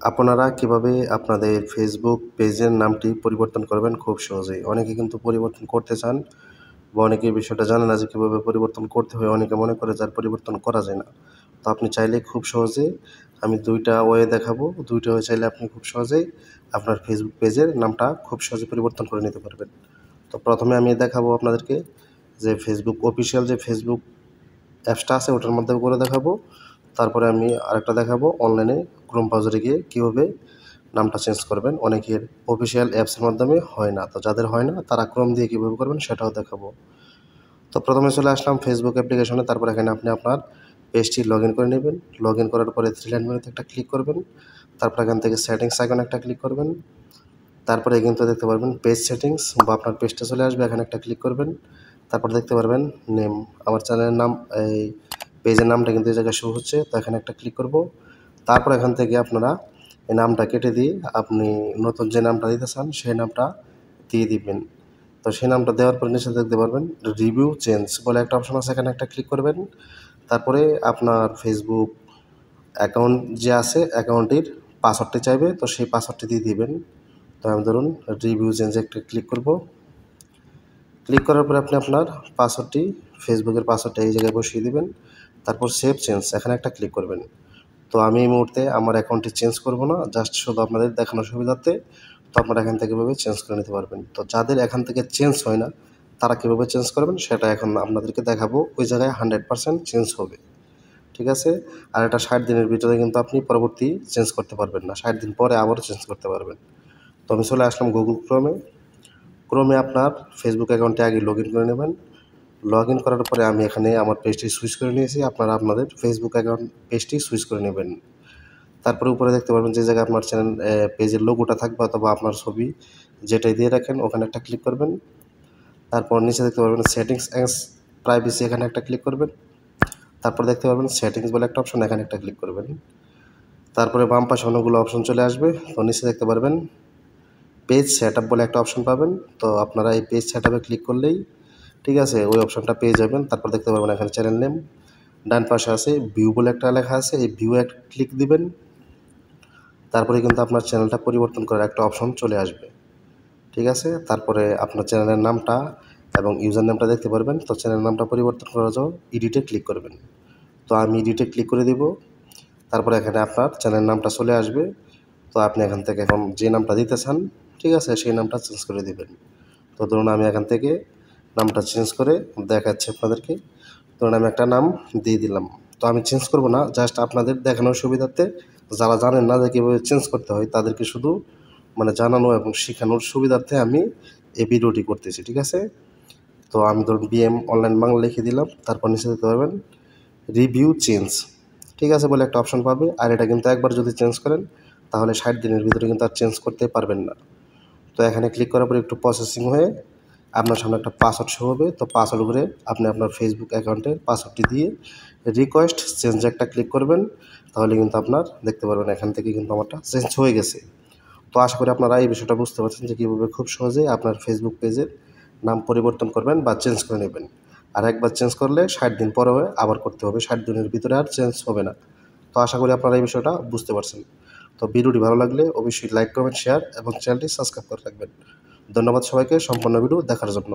আপনারা কিভাবে আপনাদের ফেসবুক পেজের নামটি পরিবর্তন করবেন খুব সহজেই। অনেকে কিন্তু পরিবর্তন করতে চান বা অনেকে এই বিষয়টা জানে না যে কীভাবে পরিবর্তন করতে হয়। অনেকে মনে করে যে আর পরিবর্তন করা যায় না। তো আপনি চাইলে খুব সহজে আমি ২ টা ওয়ে দেখাবো। ২ টা ওয়ে চাইলে আপনি খুব সহজেই আপনার ফেসবুক পেজের নামটা খুব সহজে পরিবর্তন করে নিতে পারবেন। তো ১ম এ আমি দেখাবো আপনাদেরকে যে ফেসবুক অফিসিয়াল যে ফেসবুক অ্যাপসটা আছে ওটার মধ্যে করে দেখাবো। তারপরে আমি আরেকটা দেখাবো অনলাইনে ক্রোম ব্রাউজারে গিয়ে কীভাবে নামটা চেঞ্জ করবেন। অনেকের অফিসিয়াল অ্যাপসের মাধ্যমে হয় না। তো যাদের হয় না তারা ক্রোম দিয়ে কীভাবে করবেন সেটাও দেখাবো। তো ১ম এ চলে আসলাম ফেসবুক অ্যাপ্লিকেশনে। তারপর এখানে আপনি আপনার পেজটি লগইন করে নেবেন। লগইন করার পরে 3 লাইন মেনুতে একটা ক্লিক করবেন। তারপর এখান থেকে সেটিংস আইকনে একটা ক্লিক করবেন। তারপরে কিন্তু দেখতে পারবেন পেজ সেটিংস বা আপনার পেজটা চলে আসবে, এখানে একটা ক্লিক করবেন। তারপর দেখতে পারবেন নেম। আমার চ্যানেলের নাম এই পেজের নামটা কিন্তু এই জায়গায় শো হচ্ছে। তো এখানে একটা ক্লিক করব। তারপর এখান থেকে আপনারা এই নামটা কেটে দিয়ে আপনি নতুন যে নামটা দিতে চান সেই নামটা দিয়ে দিবেন। তো সেই নামটা দেওয়ার পর নিচে দেখতে পারবেন রিভিউ চেঞ্জ বলে একটা অপশন আছে, এখানে একটা ক্লিক করবেন। তারপরে আপনার ফেসবুক অ্যাকাউন্ট যে আছে অ্যাকাউন্টের পাসওয়ার্ডটি চাইবে, তো সেই পাসওয়ার্ডটি দিয়ে দিবেন। তো আমি ধরুন রিভিউ চেঞ্জে একটা ক্লিক করব। ক্লিক করার পরে আপনি আপনার পাসওয়ার্ডটি ফেসবুকের পাসওয়ার্ডটা এই জায়গায় বসিয়ে দিবেন। তারপর সেভ চেঞ্জ এখানে একটা ক্লিক করবেন। তো আমি এই মুহূর্তে আমার অ্যাকাউন্টটি চেঞ্জ করব না, জাস্ট শুধু আপনাদের দেখানোর সুবিধার্থে। তো আপনারা এখান থেকে এভাবে চেঞ্জ করে নিতে পারবেন। তো যাদের এখান থেকে চেঞ্জ হয় না তারা কীভাবে চেঞ্জ করবেন সেটা এখন আপনাদেরকে দেখাবো। ওই জায়গায় 100% চেঞ্জ হবে। ঠিক আছে? আর এটা 60 দিনের ভিতরে কিন্তু আপনি পরবর্তী চেঞ্জ করতে পারবেন না। 60 দিন পরে আবারও চেঞ্জ করতে পারবেন। তো আমি চলে আসলাম গুগল ক্রোমে। ক্রোমে আপনার ফেসবুক অ্যাকাউন্টে আগে লগইন করে নেবেন। লগইন করার পরে আমি এখানে আমার পেজটি সুইচ করে নিয়েছি। আপনারা আপনাদের ফেসবুক অ্যাকাউন্ট পেজটি সুইচ করে নেবেন। তারপরে উপরে দেখতে পারবেন যে জায়গায় আপনার চ্যানেল পেজের লোগোটা থাকবে অথবা আপনার ছবি যেটাই দিয়ে রাখেন ওখানে একটা ক্লিক করবেন। তারপর নিচে দেখতে পারবেন সেটিংস অ্যান্ড প্রাইভেসি এখানে একটা ক্লিক করবেন। তারপর দেখতে পারবেন সেটিংস বলে একটা অপশন, এখানে একটা ক্লিক করবেন। তারপরে বাম পাশে অনেকগুলো অপশন চলে আসবে। তো নিচে দেখতে পারবেন পেজ সেটআপ বলে একটা অপশন পাবেন। তো আপনারা এই পেজ সেটআপে ক্লিক করলেই ঠিক আছে ওই অপশনটা পেয়ে যাবেন। তারপর দেখতে পারবেন এখানে চ্যানেল নেম, ডান পাশে আছে ভিউ বলে একটা লেখা আছে, এই ভিউ একটা ক্লিক দিবেন। তারপরে কিন্তু আপনার চ্যানেলটা পরিবর্তন করার একটা অপশন চলে আসবে। ঠিক আছে? তারপরে আপনার চ্যানেলের নামটা এবং ইউজার নেমটা দেখতে পারবেন। তো চ্যানেল নামটা পরিবর্তন করার জন্য এডিটে ক্লিক করবেন। তো আমি এডিটে ক্লিক করে দিব। তারপরে এখানে আপনার চ্যানেল নামটা চলে আসবে। তো আপনি এখান থেকে এখন যে নামটা দিতে চান, ঠিক আছে? সেই নামটা চেঞ্জ করে দিবেন। তো ধরুন আমি এখান থেকে নামটা চেঞ্জ করে দেখাচ্ছি আপনাদেরকে। ধরুন আমি একটা নাম দিয়ে দিলাম। তো আমি চেঞ্জ করব না, জাস্ট আপনাদের দেখানোর সুবিধার্থে যারা জানেন না যে কীভাবে চেঞ্জ করতে হয় তাদেরকে শুধু মানে জানানো এবং শেখানোর সুবিধার্থে আমি এই ভিডিওটি করতেছি। ঠিক আছে? তো আমি ধরুন বিএম অনলাইন বাংলা লিখে দিলাম। তারপর নিচে দেখতে পারবেন রিভিউ চেঞ্জ, ঠিক আছে বলে একটা অপশন পাবে। আর এটা কিন্তু একবার যদি চেঞ্জ করেন তাহলে 60 দিনের ভিতরে কিন্তু আর চেঞ্জ করতে পারবেন না। তো এখানে ক্লিক করার পরে একটু প্রসেসিং হয়ে আপনার সামনে একটা পাসওয়ার্ড শো হবে। তো পাসওয়ার্ড করে আপনি আপনার ফেসবুক অ্যাকাউন্টের পাসওয়ার্ডটি দিয়ে রিকোয়েস্ট চেঞ্জে একটা ক্লিক করবেন। তাহলে কিন্তু আপনার দেখতে পারবেন এখান থেকে কিন্তু আমারটা চেঞ্জ হয়ে গেছে। তো আশা করি আপনারা এই বিষয়টা বুঝতে পারছেন যে কীভাবে খুব সহজেই আপনার ফেসবুক পেজের নাম পরিবর্তন করবেন বা চেঞ্জ করে নেবেন। আর একবার চেঞ্জ করলে 60 দিন পরে আবার করতে হবে। 60 দিনের ভিতরে আর চেঞ্জ হবে না। তো আশা করি আপনারা এই বিষয়টা বুঝতে পারছেন। তো ভিডিওটি ভালো লাগলে অবশ্যই লাইক, কমেন্ট, শেয়ার এবং চ্যানেলটি সাবস্ক্রাইব করে রাখবেন। ধন্যবাদ সবাইকে সম্পূর্ণ ভিডিও দেখার জন্য।